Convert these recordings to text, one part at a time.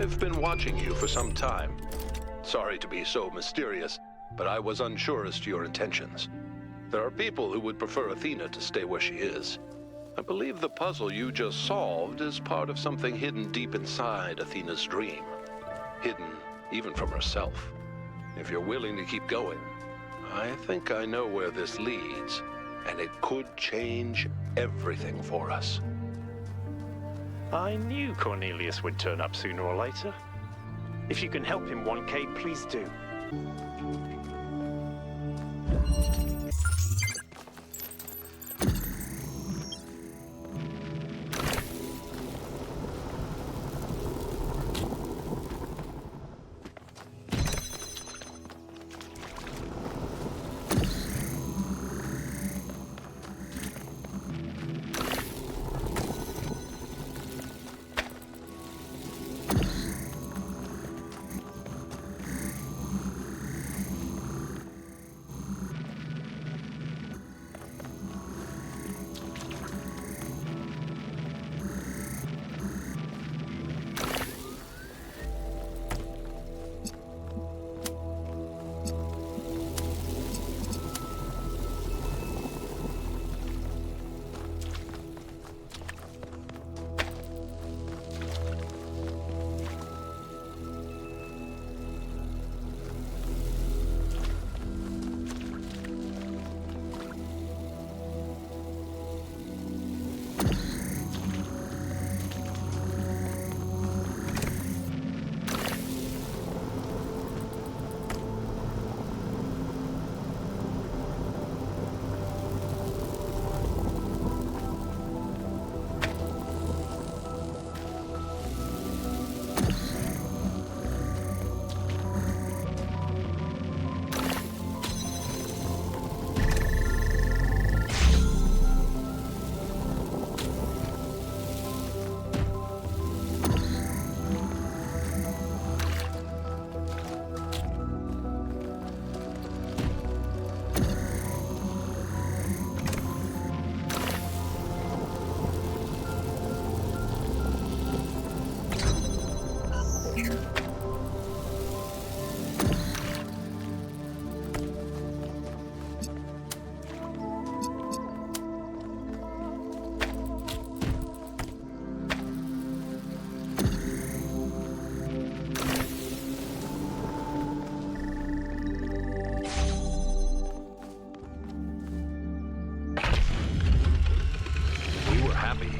I've been watching you for some time. Sorry to be so mysterious, but I was unsure as to your intentions. There are people who would prefer Athena to stay where she is. I believe the puzzle you just solved is part of something hidden deep inside Athena's dream. Hidden even from herself. If you're willing to keep going, I think I know where this leads, and it could change everything for us. I knew Cornelius would turn up sooner or later. If you can help him, 1K, please do.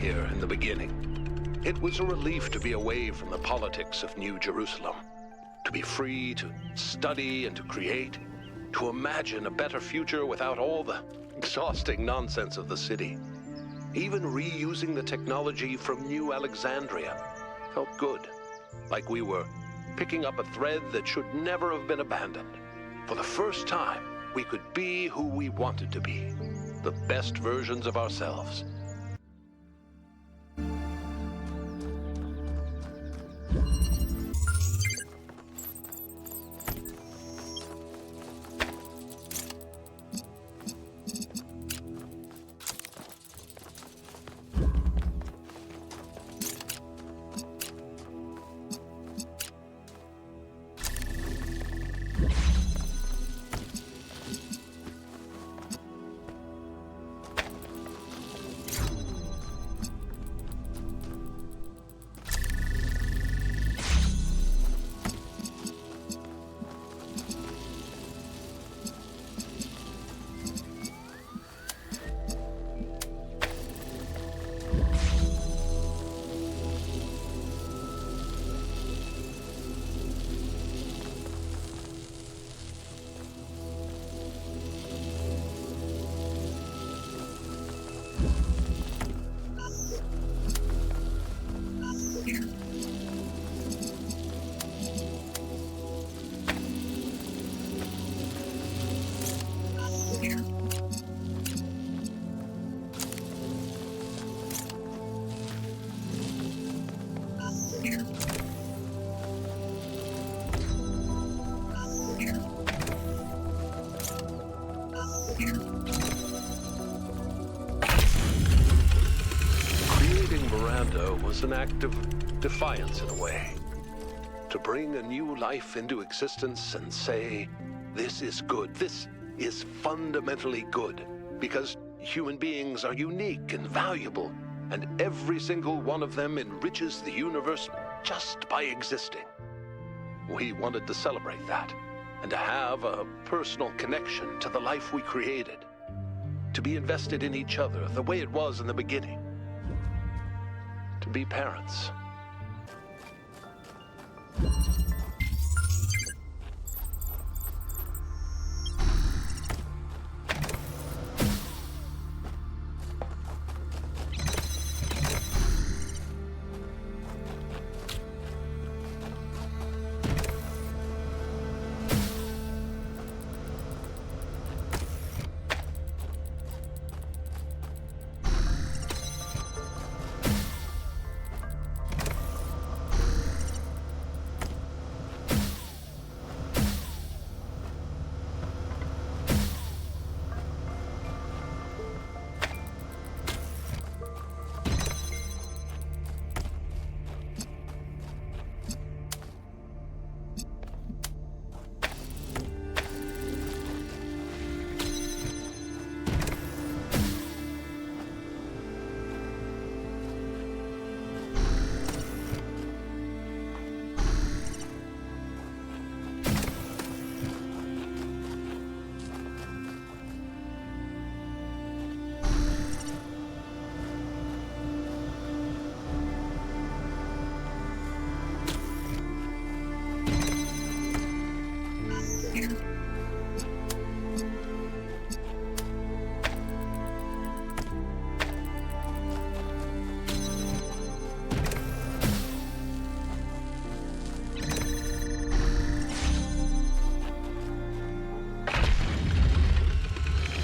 Here in the beginning. It was a relief to be away from the politics of New Jerusalem, to be free to study and to create. to imagine a better future without all the exhausting nonsense of the city. Even reusing the technology from New Alexandria felt good, like we were picking up a thread that should never have been abandoned. For the first time, we could be who we wanted to be, the best versions of ourselves. Creating Miranda was an act of defiance in a way. To bring a new life into existence and say, this is good, this is fundamentally good, because human beings are unique and valuable, and every single one of them enriches the universe just by existing. We wanted to celebrate that, and to have a personal connection to the life we created. To be invested in each other the way it was in the beginning. To be parents.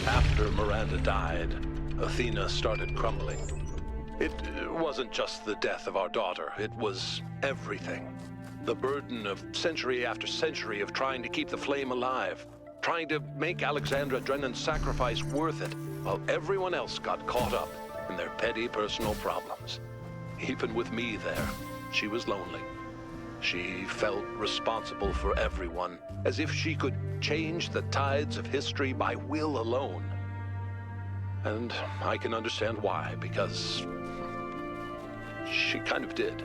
After Miranda died, Athena started crumbling. It wasn't just the death of our daughter, it was everything. The burden of century after century of trying to keep the flame alive, trying to make Alexandra Drennan's sacrifice worth it, while everyone else got caught up in their petty personal problems. Even with me there, she was lonely. She felt responsible for everyone, as if she could change the tides of history by will alone. And I can understand why, because she kind of did.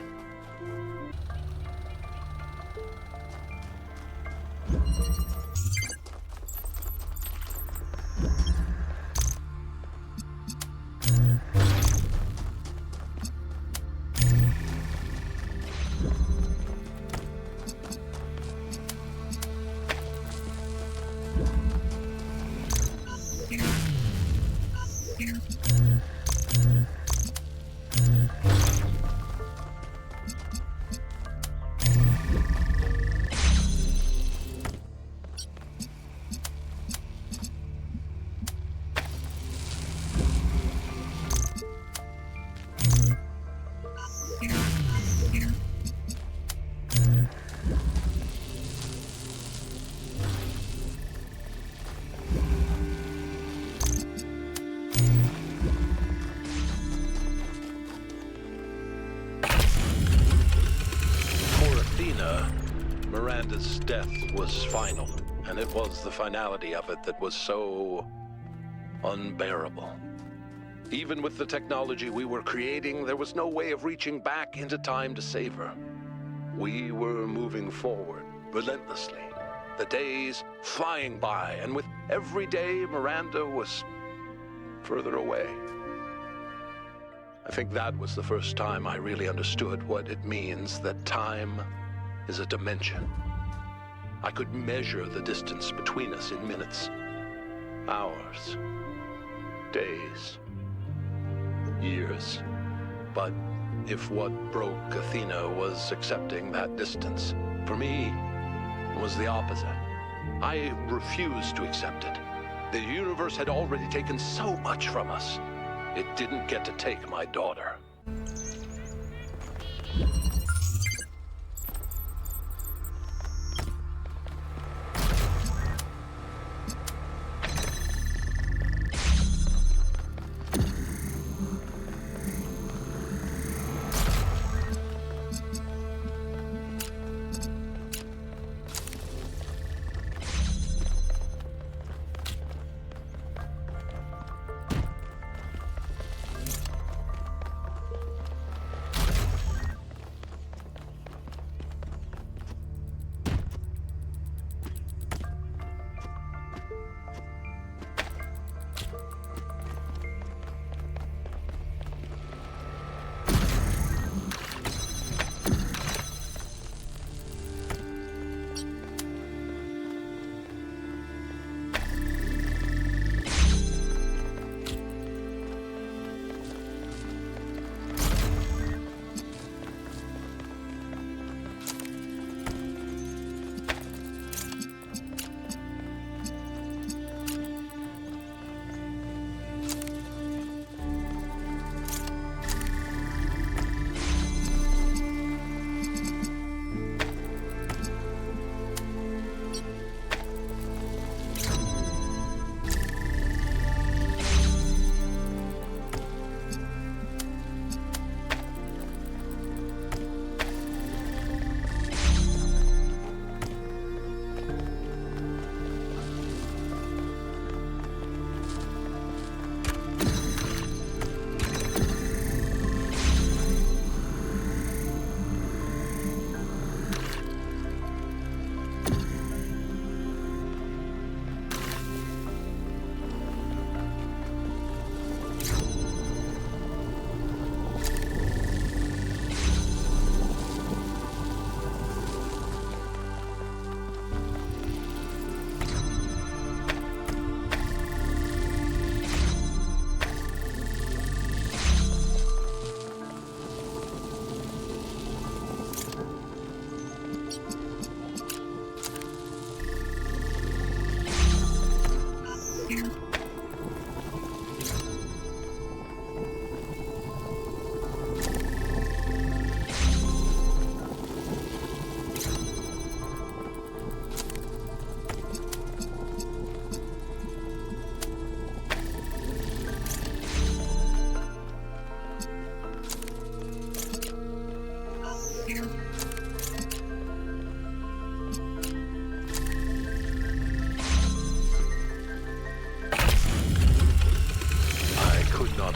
Miranda's death was final, and it was the finality of it that was so unbearable. Even with the technology we were creating, there was no way of reaching back into time to save her. We were moving forward, relentlessly. The days flying by, and with every day, Miranda was further away. I think that was the first time I really understood what it means that time is a dimension. I could measure the distance between us in minutes, hours, days, years. But if what broke Athena was accepting that distance, for me, it was the opposite. I refused to accept it. The universe had already taken so much from us. It didn't get to take my daughter.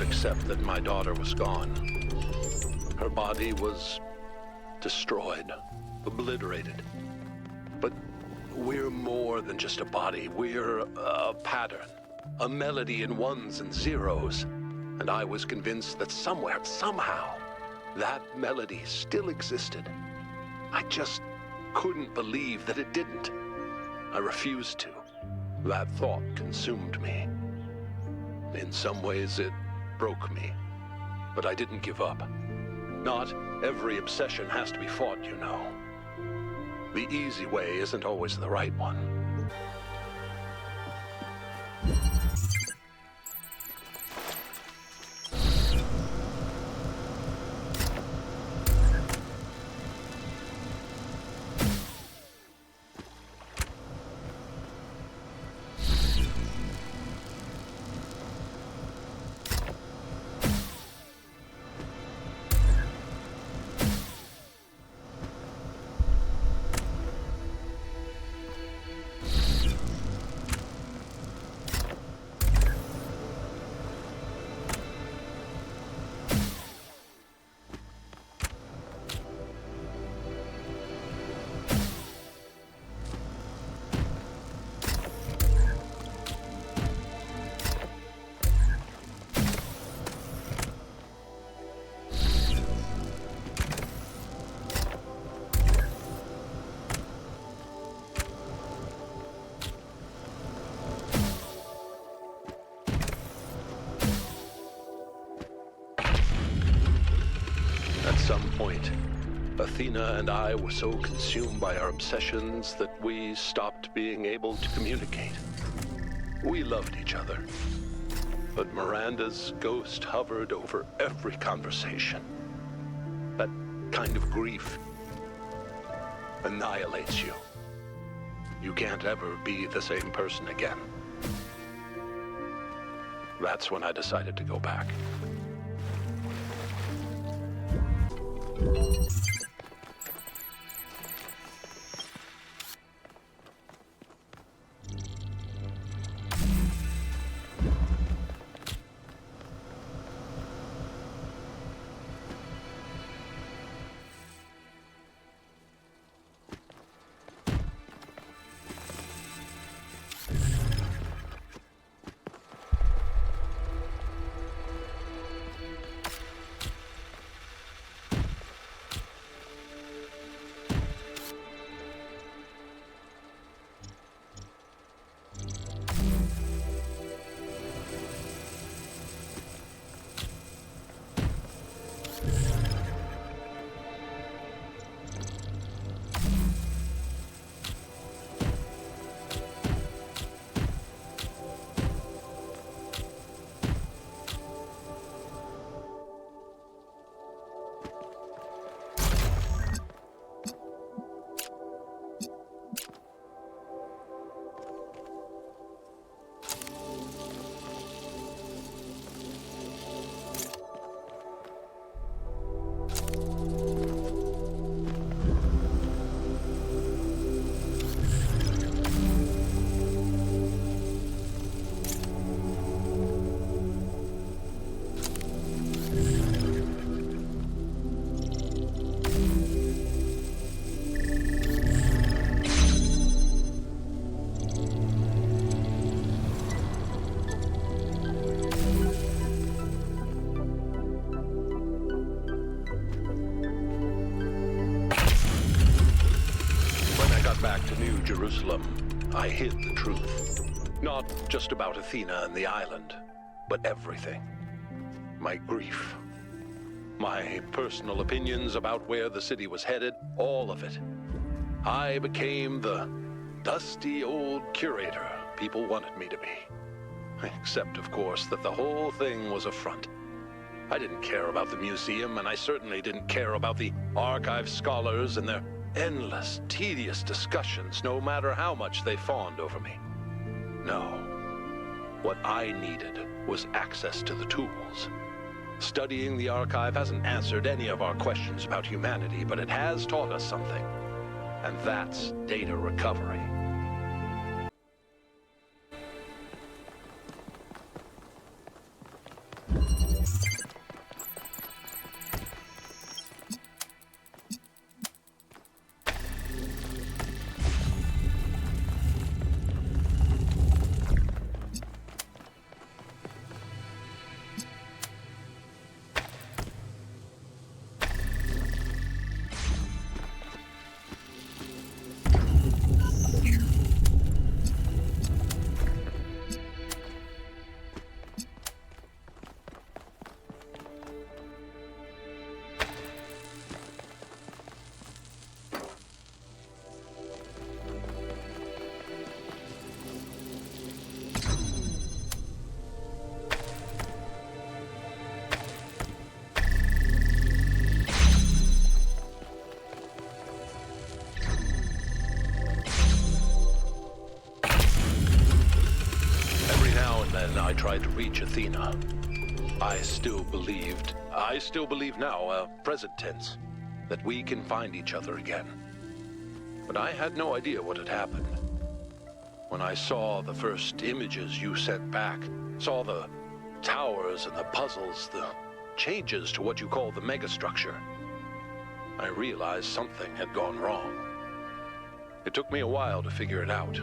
Except that my daughter was gone. Her body was destroyed, obliterated. But we're more than just a body. We're a pattern, a melody in ones and zeros. And I was convinced that somewhere, somehow, that melody still existed. I just couldn't believe that it didn't. I refused to. That thought consumed me. In some ways, it broke me, but I didn't give up. Not every obsession has to be fought, you know. The easy way isn't always the right one. some point, Athena and I were so consumed by our obsessions that we stopped being able to communicate. We loved each other, but Miranda's ghost hovered over every conversation. That kind of grief annihilates you. You can't ever be the same person again. That's when I decided to go back. Back to New Jerusalem, I hid the truth. Not just about Athena and the island, but everything. My grief, my personal opinions about where the city was headed, all of it. I became the dusty old curator people wanted me to be. Except, of course, that the whole thing was a front. I didn't care about the museum, and I certainly didn't care about the archive scholars and their endless, tedious discussions, no matter how much they fawned over me. No. What I needed was access to the tools. Studying the archive hasn't answered any of our questions about humanity, but it has taught us something. And that's data recovery. I tried to reach Athena. I still believe now, present tense, that we can find each other again. But I had no idea what had happened. When I saw the first images you sent back, saw the towers and the puzzles, the changes to what you call the megastructure, I realized something had gone wrong. It took me a while to figure it out.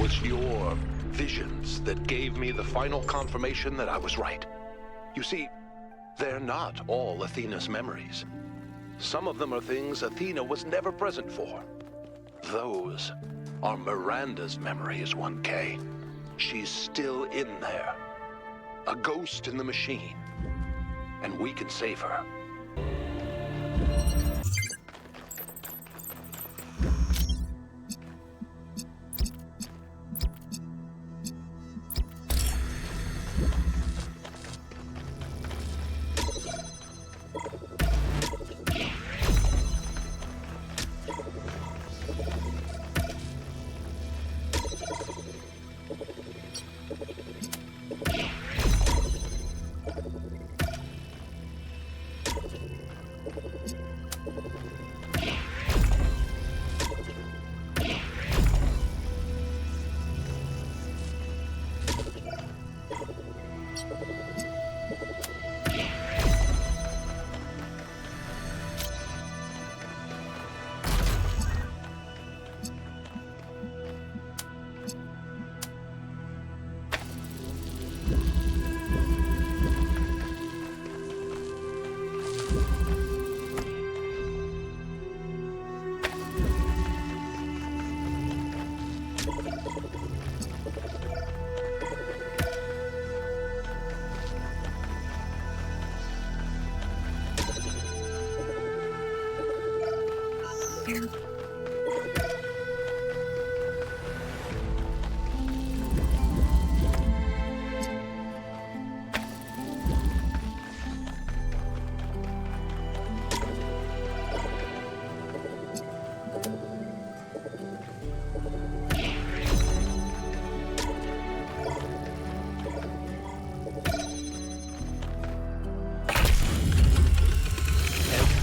was your visions that gave me the final confirmation that I was right. You see, they're not all Athena's memories. Some of them are things Athena was never present for. Those are Miranda's memories, 1K. She's still in there. A ghost in the machine. And we can save her.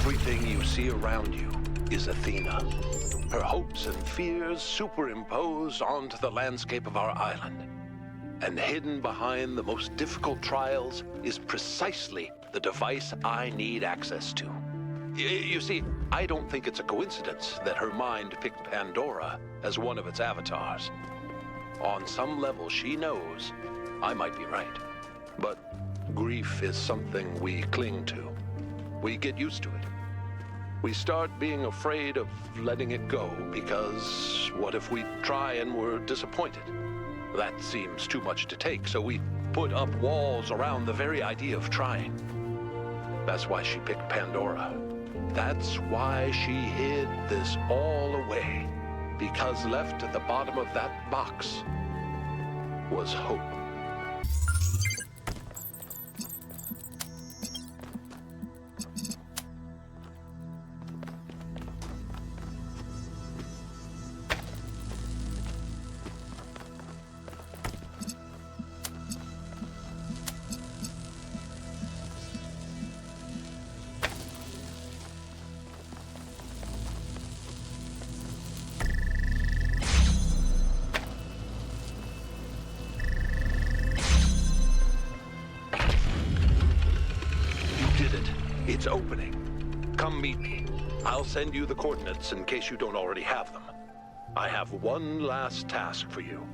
Everything you see around you is Athena. Her hopes and fears superimposed onto the landscape of our island. And hidden behind the most difficult trials is precisely the device I need access to. You see, I don't think it's a coincidence that her mind picked Pandora as one of its avatars. On some level, she knows I might be right. But grief is something we cling to. We get used to it. We start being afraid of letting it go because what if we try and we're disappointed? That seems too much to take, so we put up walls around the very idea of trying. That's why she picked Pandora. That's why she hid this all away. Because left at the bottom of that box was hope. It's opening. Come meet me. I'll send you the coordinates in case you don't already have them. I have one last task for you.